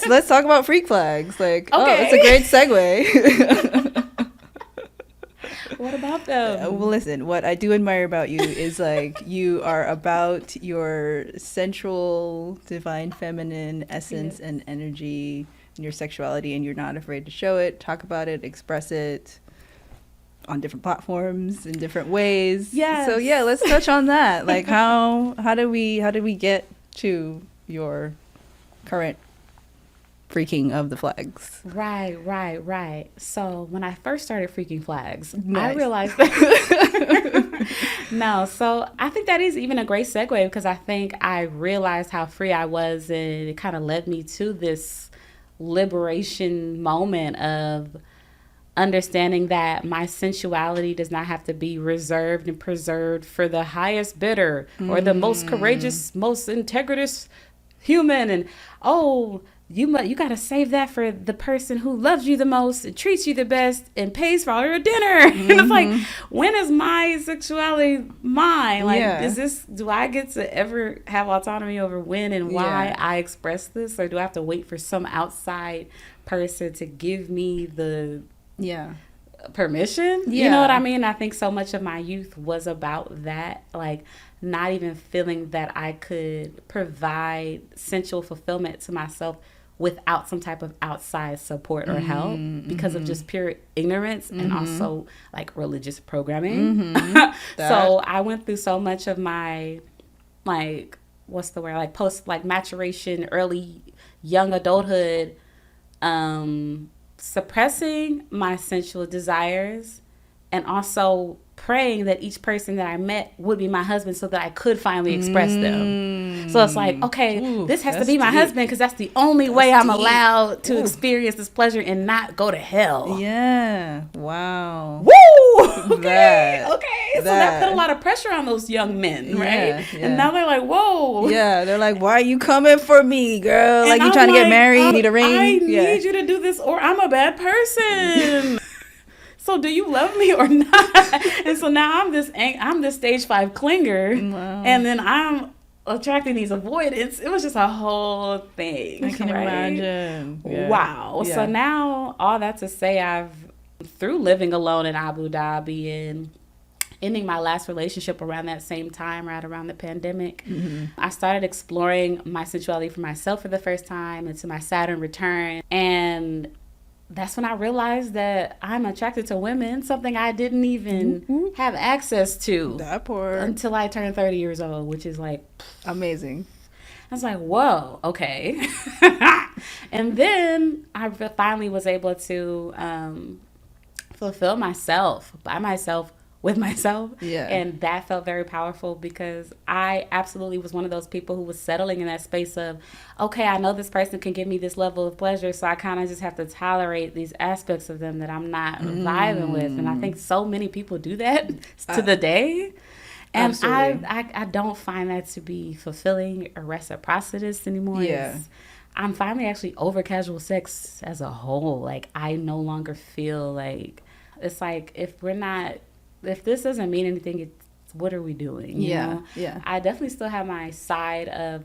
let's talk about freak flags. Like, oh, Okay. it's a great segue. What about them? Well, listen, what I do admire about you is like you are about your sensual, divine feminine essence and energy and your sexuality, and you're not afraid to show it, talk about it, express it on different platforms in different ways. Yes. So yeah, let's touch on that. Like how did we get to your current freaking of the flags? Right. So when I first started freaking flags, Nice. I realized that no, so I think that is even a great segue, because I think I realized how free I was, and it kind of led me to this liberation moment of understanding that my sensuality does not have to be reserved and preserved for the highest bidder or the most courageous, most integritous human, and you got to save that for the person who loves you the most and treats you the best and pays for all your dinner. And it's like, when is my sexuality mine? Like, do I get to ever have autonomy over when and why I express this? Or do I have to wait for some outside person to give me the permission? You know what I mean? I think so much of my youth was about that, like not even feeling that I could provide sensual fulfillment to myself without some type of outside support or help because of just pure ignorance and also like religious programming. So I went through so much of my, like, what's the word, like post, like maturation, early young adulthood, suppressing my sensual desires and also praying that each person that I met would be my husband so that I could finally express them. So it's like, okay, this has to be my husband because that's the only way I'm allowed to experience this pleasure and not go to hell. Yeah. Wow. Woo! Okay. So that put a lot of pressure on those young men, right? Yeah. And now they're like, whoa. Yeah, they're like, why are you coming for me, girl? And Like, you I'm trying to get like, married, need a ring? I need you to do this or I'm a bad person. So do you love me or not? And so now I'm this stage 5 clinger, and then I'm attracting these avoidance. It was just a whole thing. I can imagine. Yeah. Wow. Yeah. So now all that to say, through living alone in Abu Dhabi and ending my last relationship around that same time, right around the pandemic, I started exploring my sensuality for myself for the first time into my Saturn return. And that's when I realized that I'm attracted to women, something I didn't even have access to That part. until I turned 30 years old, which is like amazing. I was like, whoa, okay. And then I finally was able to fulfill myself by myself with myself. Yeah. And that felt very powerful because I absolutely was one of those people who was settling in that space of, okay, I know this person can give me this level of pleasure, so I kind of just have to tolerate these aspects of them that I'm not vibing with. And I think so many people do that to the day. And I don't find that to be fulfilling or reciprocitous anymore. Yeah. I'm finally actually over casual sex as a whole. Like, I no longer feel like, it's like, if this doesn't mean anything, what are we doing? You know? Yeah. I definitely still have my side of,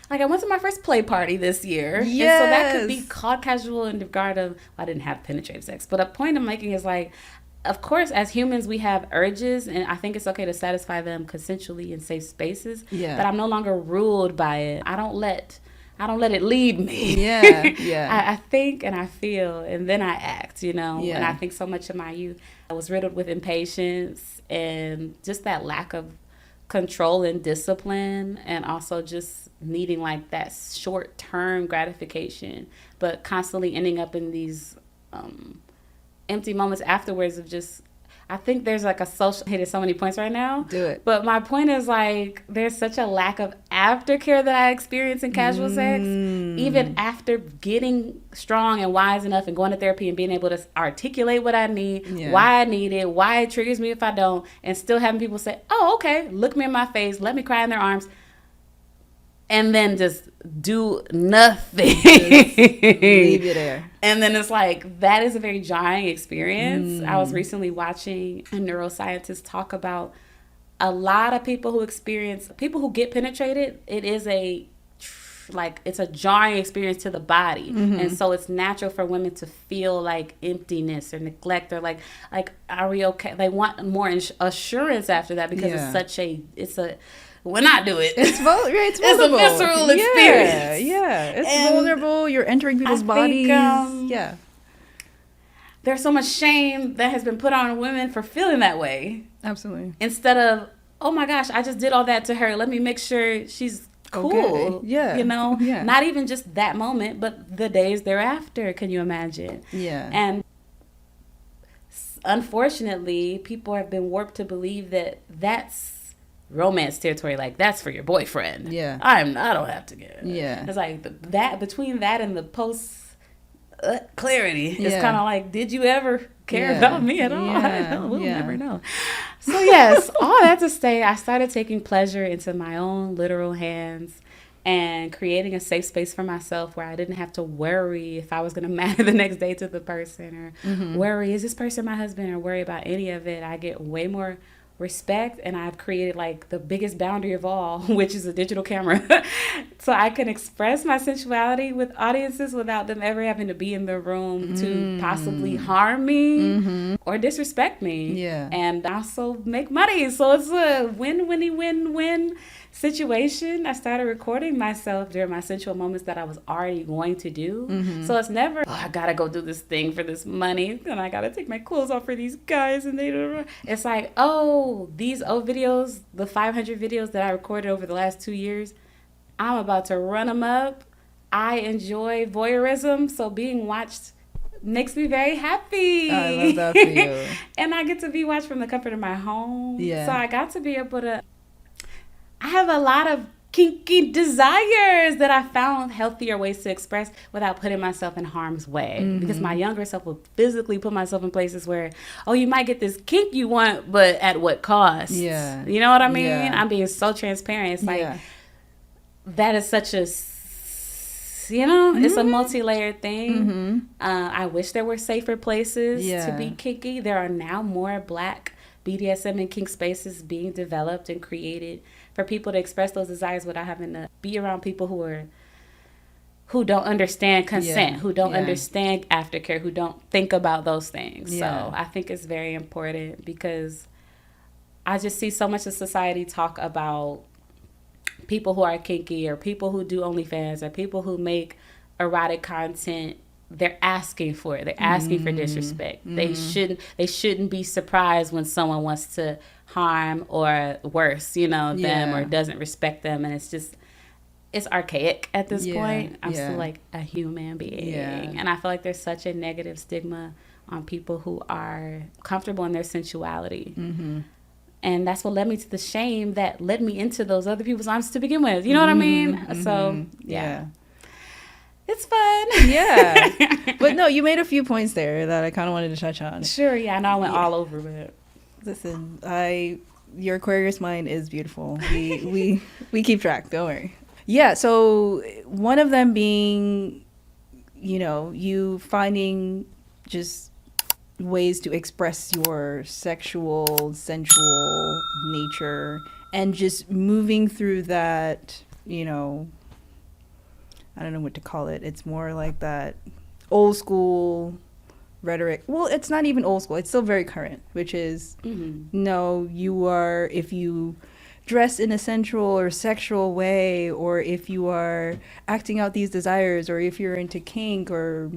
like, I went to my first play party this year. Yes. And so that could be called casual in regard of, I didn't have penetrative sex. But a point I'm making is like, of course, as humans, we have urges, and I think it's okay to satisfy them consensually in safe spaces. Yeah. But I'm no longer ruled by it. I don't let it lead me. Yeah. I think and I feel, and then I act, you know. Yeah. And I think so much of my youth, I was riddled with impatience and just that lack of control and discipline, and also just needing like that short-term gratification, but constantly ending up in these empty moments afterwards of just, I think there's like a social, hitting so many points right now. Do it. But my point is like, there's such a lack of aftercare that I experience in casual sex, even after getting strong and wise enough and going to therapy and being able to articulate what I need, why I need it, why it triggers me if I don't, and still having people say, oh, okay, look me in my face, let me cry in their arms, and then just do nothing. Just leave you there. And then it's like, that is a very jarring experience. I was recently watching a neuroscientist talk about a lot of people who get penetrated. It is a like it's a jarring experience to the body. And so it's natural for women to feel like emptiness or neglect or like are we okay? They want more assurance after that because it's a when I do it, it's vulnerable. It's a visceral experience. It's vulnerable. You're entering people's bodies. There's so much shame that has been put on women for feeling that way. Absolutely. Instead of, oh my gosh, I just did all that to her. Let me make sure she's cool. Okay. Yeah. You know? Yeah. Not even just that moment, but the days thereafter. Can you imagine? Yeah. And unfortunately, people have been warped to believe that that's romance territory. Like, that's for your boyfriend. Yeah. I don't have to get it. Yeah. It's like that between that and the post clarity, it's kind of like, did you ever care about me at all? I don't know. We'll never know. So yes, all that to say, I started taking pleasure into my own literal hands and creating a safe space for myself where I didn't have to worry if I was going to matter the next day to the person or worry, is this person my husband, or worry about any of it. I get way more respect, and I've created like the biggest boundary of all, which is a digital camera. So I can express my sensuality with audiences without them ever having to be in the room to possibly harm me or disrespect me. And also make money. So it's a win-win-win-win situation. I started recording myself during my sensual moments that I was already going to do. So it's never, I gotta go do this thing for this money, and I gotta take my clothes off for these guys, and it's like, these old videos, the 500 videos that I recorded over the last 2 years, I'm about to run them up. I enjoy voyeurism, so being watched makes me very happy. I love that for you. And I get to be watched from the comfort of my home. So I got to be able to, I have a lot of kinky desires that I found healthier ways to express without putting myself in harm's way. Because my younger self will physically put myself in places where, you might get this kink you want, but at what cost? Yeah. You know what I mean? Yeah. I'm being so transparent. It's like, that is such a, it's a multi-layered thing. I wish there were safer places to be kinky. There are now more Black BDSM and kink spaces being developed and created for people to express those desires without having to be around people who don't understand consent, who don't understand aftercare, who don't think about those things. So I think it's very important because I just see so much of society talk about people who are kinky or people who do OnlyFans or people who make erotic content. They're asking for it. They're asking for disrespect. They shouldn't be surprised when someone wants to harm or worse, them or doesn't respect them. And it's archaic at this point. I'm still like a human being. And I feel like there's such a negative stigma on people who are comfortable in their sensuality. And that's what led me to the shame that led me into those other people's arms to begin with. You know what I mean? So, it's fun. But no, you made a few points there that I kind of wanted to touch on. Sure, I know I went all over, but listen, your Aquarius mind is beautiful. We keep track, don't worry. Yeah, so one of them being, you finding just ways to express your sexual, sensual nature and just moving through that, I don't know what to call it. It's more like that old school rhetoric. Well, it's not even old school. It's still very current, which is, no, you are, if you dress in a sensual or sexual way, or if you are acting out these desires, or if you're into kink or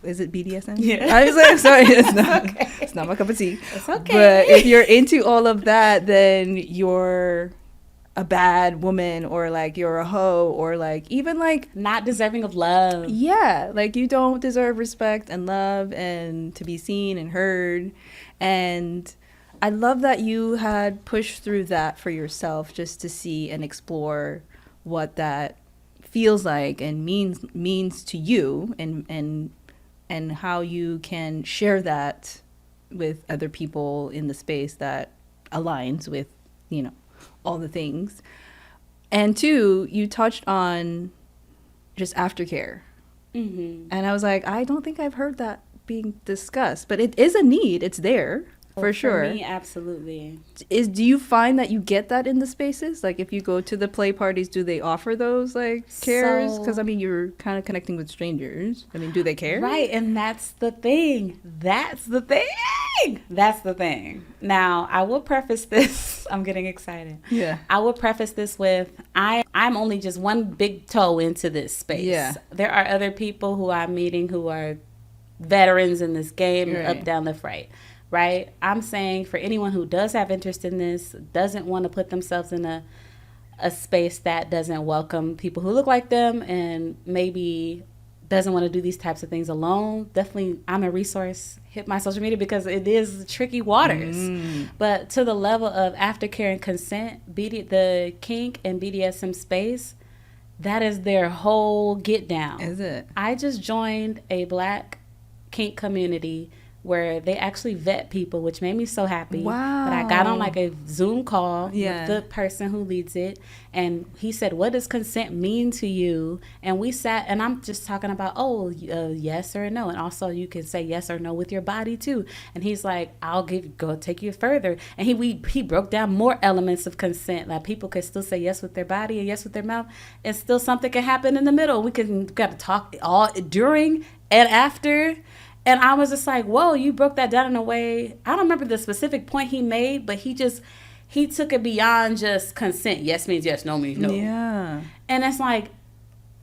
is it BDSM? Yeah. I was like, sorry, it's not my cup of tea. It's okay. But if you're into all of that, then you're a bad woman, or like you're a hoe, or like even like not deserving of love. Like you don't deserve respect and love and to be seen and heard. And I love that you had pushed through that for yourself just to see and explore what that feels like and means to you, and how you can share that with other people in the space that aligns with, all the things. And two, you touched on just aftercare. And I was like, I don't think I've heard that being discussed, but it is a need. It's there. For sure. For me, absolutely. Do you find that you get that in the spaces? Like if you go to the play parties, do they offer those like cares? Because I mean, you're kind of connecting with strangers. I mean, do they care? Right, and that's the thing. That's the thing. Now, I will preface this. I'm getting excited. Yeah. I will preface this with I'm only just one big toe into this space. Yeah. There are other people who I'm meeting who are veterans in this game, right. Up, down, left, right. Right? I'm saying for anyone who does have interest in this, doesn't want to put themselves in a space that doesn't welcome people who look like them and maybe doesn't want to do these types of things alone, definitely I'm a resource. Hit my social media because it is tricky waters. But to the level of aftercare and consent, the kink and BDSM space, that is their whole get down. Is it? I just joined a Black kink community where they actually vet people, which made me so happy. Wow. But I got on like a Zoom call with the person who leads it, and he said, what does consent mean to you? And we sat, and I'm just talking about, yes or no. And also you can say yes or no with your body too. And he's like, go take you further. And he broke down more elements of consent. Like people could still say yes with their body and yes with their mouth, and still something can happen in the middle. We got to talk all during and after. And I was just like, whoa, you broke that down in a way. I don't remember the specific point he made, but he took it beyond just consent. Yes means yes, no means no. Yeah. And it's like,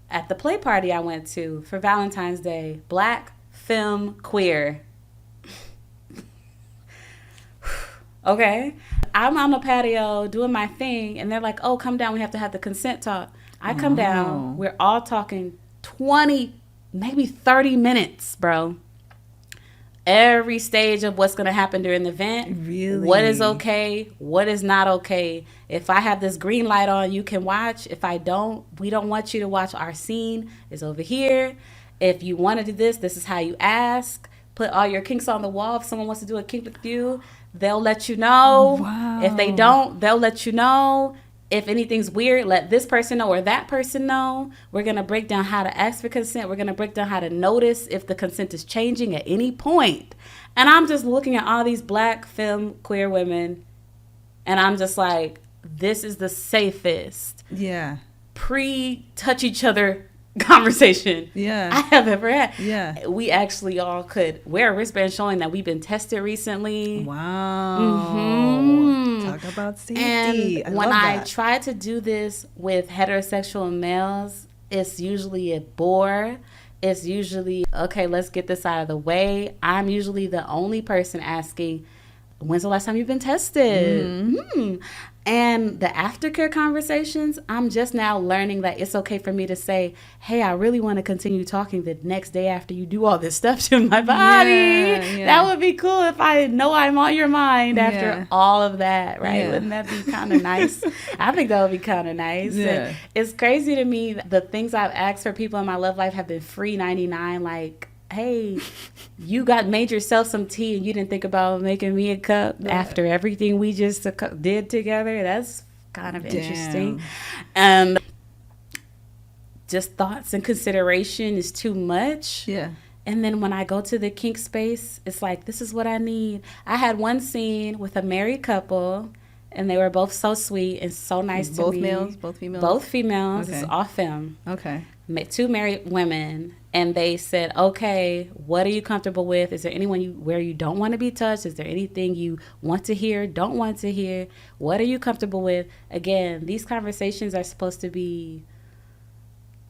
at the play party I went to for Valentine's Day, Black, femme, queer. Okay. I'm on the patio doing my thing, and they're like, oh, come down. We have to have the consent talk. I come down. We're all talking 20, maybe 30 minutes, bro. Every stage of what's going to happen during the event. Really? What is okay? What is not okay? If I have this green light on, you can watch. If I don't, we don't want you to watch. Our scene is over here. If you want to do this, this is how you ask. Put all your kinks on the wall. If someone wants to do a kink with you, they'll let you know. Wow. If they don't, they'll let you know. If anything's weird, let this person know or that person know. We're going to break down how to ask for consent. We're going to break down how to notice if the consent is changing at any point. And I'm just looking at all these Black, femme, queer women, and I'm just like, this is the safest pre-touch each other conversation I have ever had. Yeah. We actually all could wear a wristband showing that we've been tested recently. Wow. Mm-hmm. Talk about safety. And when I try to do this with heterosexual males, it's usually a bore. It's usually, okay, let's get this out of the way. I'm usually the only person asking, when's the last time you've been tested? Mm-hmm. And the aftercare conversations, I'm just now learning that it's okay for me to say, hey, I really want to continue talking the next day after you do all this stuff to my body. Yeah. That would be cool if I know I'm on your mind after all of that, right? Yeah. Wouldn't that be kind of nice? I think that would be kind of nice. Yeah. It's crazy to me. The things I've asked for people in my love life have been free 99, like, hey, you made yourself some tea and you didn't think about making me a cup after everything we just did together. That's kind of interesting. And just thoughts and consideration is too much. Yeah. And then when I go to the kink space, it's like, this is what I need. I had one scene with a married couple, and they were both so sweet and so nice to me. Both males? Both females? Both females. Okay. It's all femme. Okay. Two married women, and they said, okay, what are you comfortable with? Is there anyone where you don't want to be touched? Is there anything you want to hear, don't want to hear? What are you comfortable with? Again, these conversations are supposed to be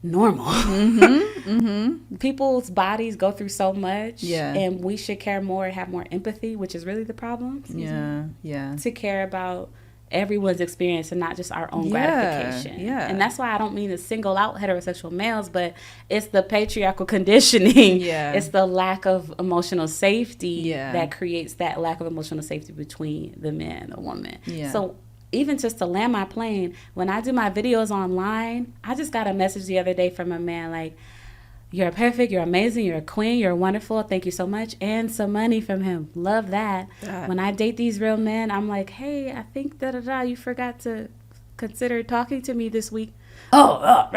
normal. Mm-hmm. Mm-hmm. People's bodies go through so much, and we should care more, have more empathy, which is really the problem. Yeah. To care about everyone's experience and not just our own gratification. Yeah. And that's why I don't mean to single out heterosexual males, but it's the patriarchal conditioning. Yeah. It's the lack of emotional safety that creates that lack of emotional safety between the man and the woman. Yeah. So even just to land my plane, when I do my videos online, I just got a message the other day from a man like, you're perfect, you're amazing, you're a queen, you're wonderful, thank you so much, and some money from him. Love that. When I date these real men, I'm like, hey, I think you forgot to consider talking to me this week. That's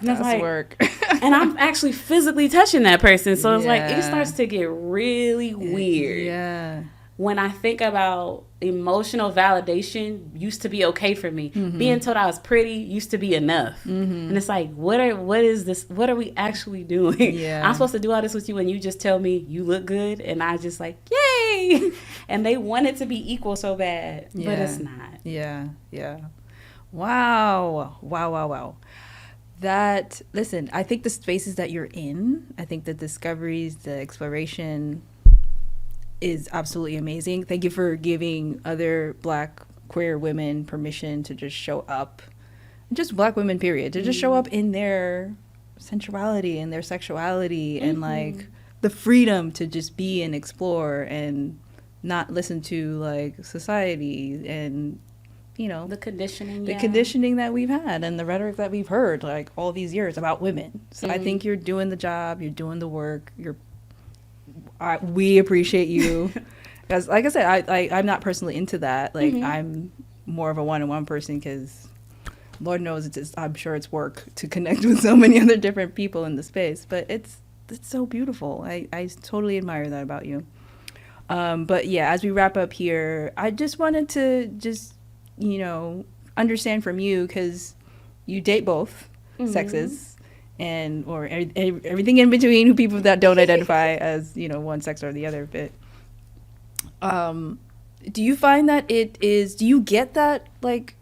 like, work. And I'm actually physically touching that person, so it's like, it starts to get really weird. Yeah. when I think about emotional validation, used to be okay for me. Being told I was pretty used to be enough. And it's like, what is this? What are we actually doing? Yeah. I'm supposed to do all this with you and you just tell me you look good and I just like, yay! And they want it to be equal so bad, but it's not. Yeah. Wow. Listen, I think the spaces that you're in, I think the discoveries, the exploration is absolutely amazing. Thank you for giving other Black queer women permission to just show up, just Black women period, to just show up in their sensuality and their sexuality and like the freedom to just be and explore and not listen to like society and, you know, the conditioning that we've had and the rhetoric that we've heard like all these years about women. So I think you're doing the job, you're doing the work, we appreciate you. Because like I said, I'm not personally into that. Like I'm more of a one-on-one person because Lord knows I'm sure it's work to connect with so many other different people in the space. But it's so beautiful. I totally admire that about you. But yeah, as we wrap up here, I just wanted to you know, understand from you, because you date both sexes or everything in between, people that don't identify as, you know, one sex or the other. But do you find that do you get that like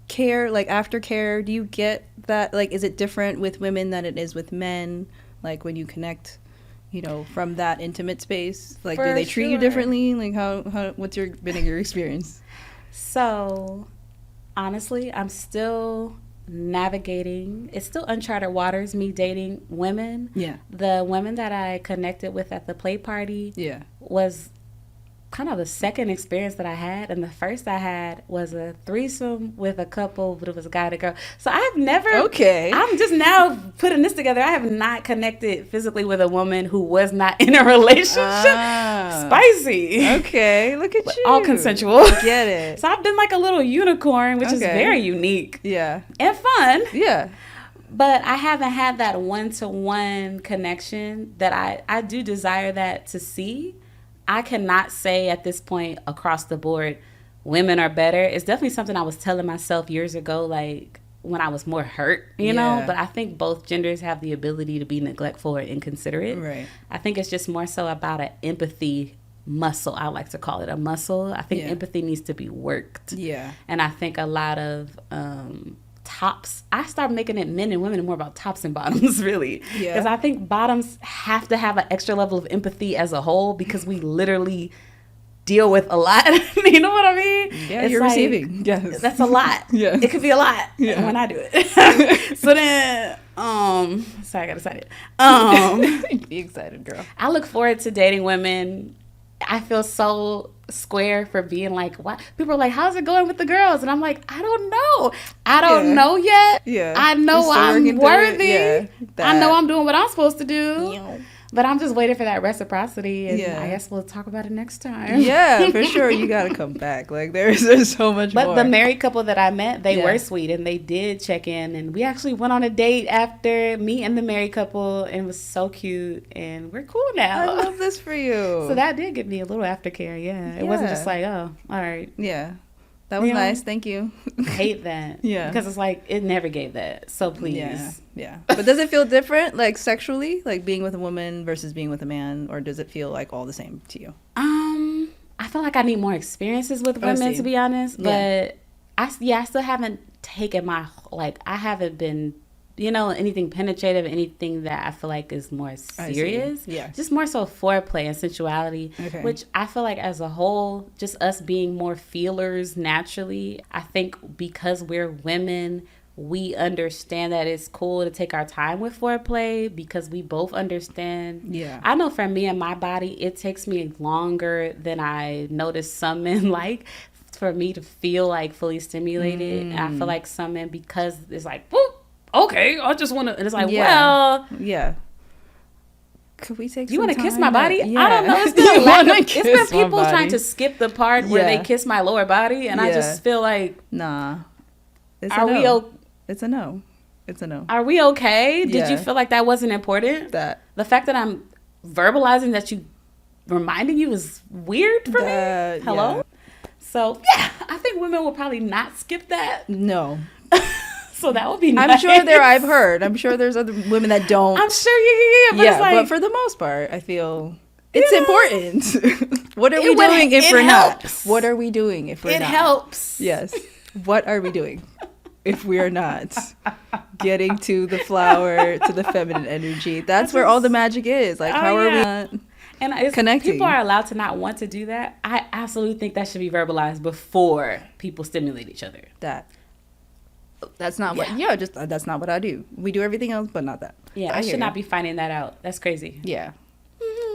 care, like aftercare? Do you get that, like, is it different with women than it is with men? Like when you connect, you know, from that intimate space, like do they treat you differently? Like how what's been your experience? So honestly, I'm still navigating. It's still uncharted waters, me dating women. Yeah. The women that I connected with at the play party was kind of the second experience that I had, and the first I had was a threesome with a couple, but it was a guy and a girl. So I've never I'm just now putting this together. I have not connected physically with a woman who was not in a relationship. Spicy. Okay, look at you. All consensual. Get it. So I've been like a little unicorn, which is very unique. Yeah. And fun. Yeah. But I haven't had that one-to-one connection that I do desire that to see. I cannot say at this point across the board women are better. It's definitely something I was telling myself years ago, like when I was more hurt, you know. But I think both genders have the ability to be neglectful or inconsiderate. Right. I think it's just more so about an empathy muscle. I like to call it a muscle. I think empathy needs to be worked. Yeah. And I think a lot of tops, I start making it men and women more about tops and bottoms, really. Yeah. Because I think bottoms have to have an extra level of empathy as a whole, because we literally deal with a lot. You know what I mean? Yeah, it's you're like, receiving. Yes. That's a lot. Yeah. It could be a lot when I do it. So then, sorry, I got excited. Be excited, girl. I look forward to dating women. I feel so square for being like, what? People are like, how's it going with the girls? And I'm like, I don't know. I don't know yet. Yeah. I know I'm worthy. Yeah, I know I'm doing what I'm supposed to do. Yeah. But I'm just waiting for that reciprocity, and I guess we'll talk about it next time. Yeah, for sure. You got to come back. Like, there's so much more. But the married couple that I met, they were sweet, and they did check in, and we actually went on a date after me and the married couple, and it was so cute, and we're cool now. I love this for you. So that did give me a little aftercare, It wasn't just like, oh, all right. Yeah. That was nice. Thank you. I hate that. Yeah. Because it's like, it never gave that. So please. Yeah. But does it feel different, like sexually, like being with a woman versus being with a man? Or does it feel like all the same to you? I feel like I need more experiences with women, to be honest. But I still haven't taken I haven't been, anything penetrative, anything that I feel like is more serious. Yeah. Just more so foreplay and sensuality, which I feel like as a whole, just us being more feelers naturally, I think because we're women, we understand that it's cool to take our time with foreplay because we both understand. Yeah. I know for me and my body, it takes me longer than I notice some men like for me to feel like fully stimulated. I feel like some men, because it's like, whoop, okay, I just want to, and it's like, yeah. Could we take? You want to kiss my body? Yeah. I don't know. It's been people trying to skip the part where they kiss my lower body, and I just feel like, nah. It's a no. It's a no. Are we okay? Did you feel like that wasn't important? That the fact that I'm verbalizing that you reminding you is weird for me. Hello? Yeah. So, yeah, I think women will probably not skip that. No. So that would be nice. I'm sure I've heard. I'm sure there's other women that don't. I'm sure, yeah. But it's like, but for the most part, I feel it's important. What are we doing if we're not? What are we doing if we're not? It helps. Yes. What are we doing if we are not getting to the flower, to the feminine energy? That's where all the magic is. Like, how are we not connecting? People are allowed to not want to do that. I absolutely think that should be verbalized before people stimulate each other. That's not that's not what I do. We do everything else, but not that. Yeah, I should not be finding that out. That's crazy. Yeah.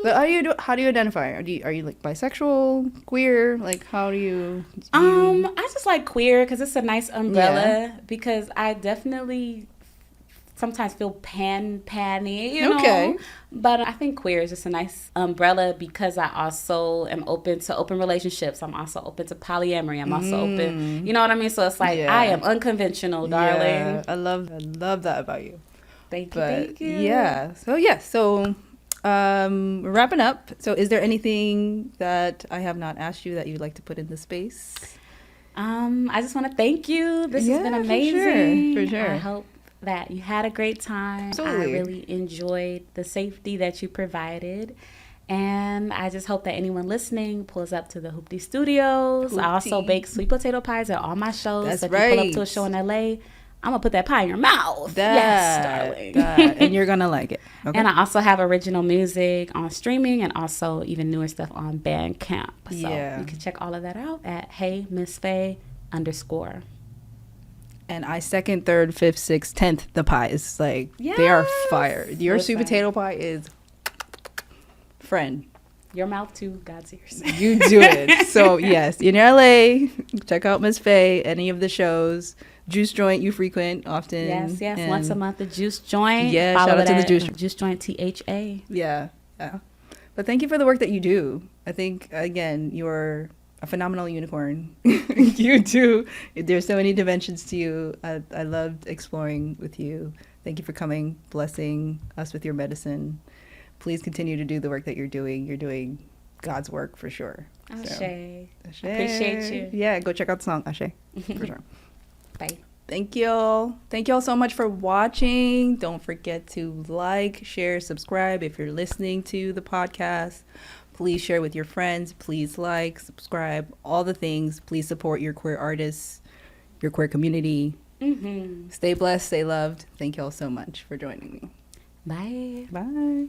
But how do you identify? Are you like bisexual, queer? Like, how do you? I just like queer because it's a nice umbrella. Because I definitely sometimes feel panny, you know. Okay. But I think queer is just a nice umbrella because I also am open to open relationships. I'm also open to polyamory. I'm also open. You know what I mean? So it's like I am unconventional, darling. Yeah, I love that about you. Thank you. Yeah. So wrapping up. So is there anything that I have not asked you that you'd like to put in the space? I just want to thank you. This has been amazing. For sure. I hope that you had a great time. Absolutely. I really enjoyed the safety that you provided. And I just hope that anyone listening pulls up to the Hoopty Studios. I also bake sweet potato pies at all my shows. That's so if right. you pull up to a show in LA, I'm going to put that pie in your mouth. Yes, darling. And you're going to like it. Okay. And I also have original music on streaming and also even newer stuff on Bandcamp. So you can check all of that out at HeyMissFaye_. And I second, third, fifth, sixth, 10th the pies. Like, they are fire. Your sweet potato pie is friend. Your mouth too, God's ears. You do it. So, yes, in LA, check out Miss Faye, any of the shows. Juice Joint you frequent often. Yes. And once a month, the Juice Joint. Yeah, shout out to the Juice Joint THA. Yeah. But thank you for the work that you do. I think, again, you're a phenomenal unicorn. You do. There's so many dimensions to you. I loved exploring with you. Thank you for coming, blessing us with your medicine. Please continue to do the work that you're doing. You're doing God's work for sure. Ashe. Appreciate you. Yeah, go check out the song Ashe for sure. Bye. Thank y'all so much for watching. Don't forget to like, share, subscribe if you're listening to the podcast. Please share with your friends. Please like, subscribe, all the things. Please support your queer artists, your queer community. Stay blessed, stay loved. Thank y'all so much for joining me. Bye. Bye.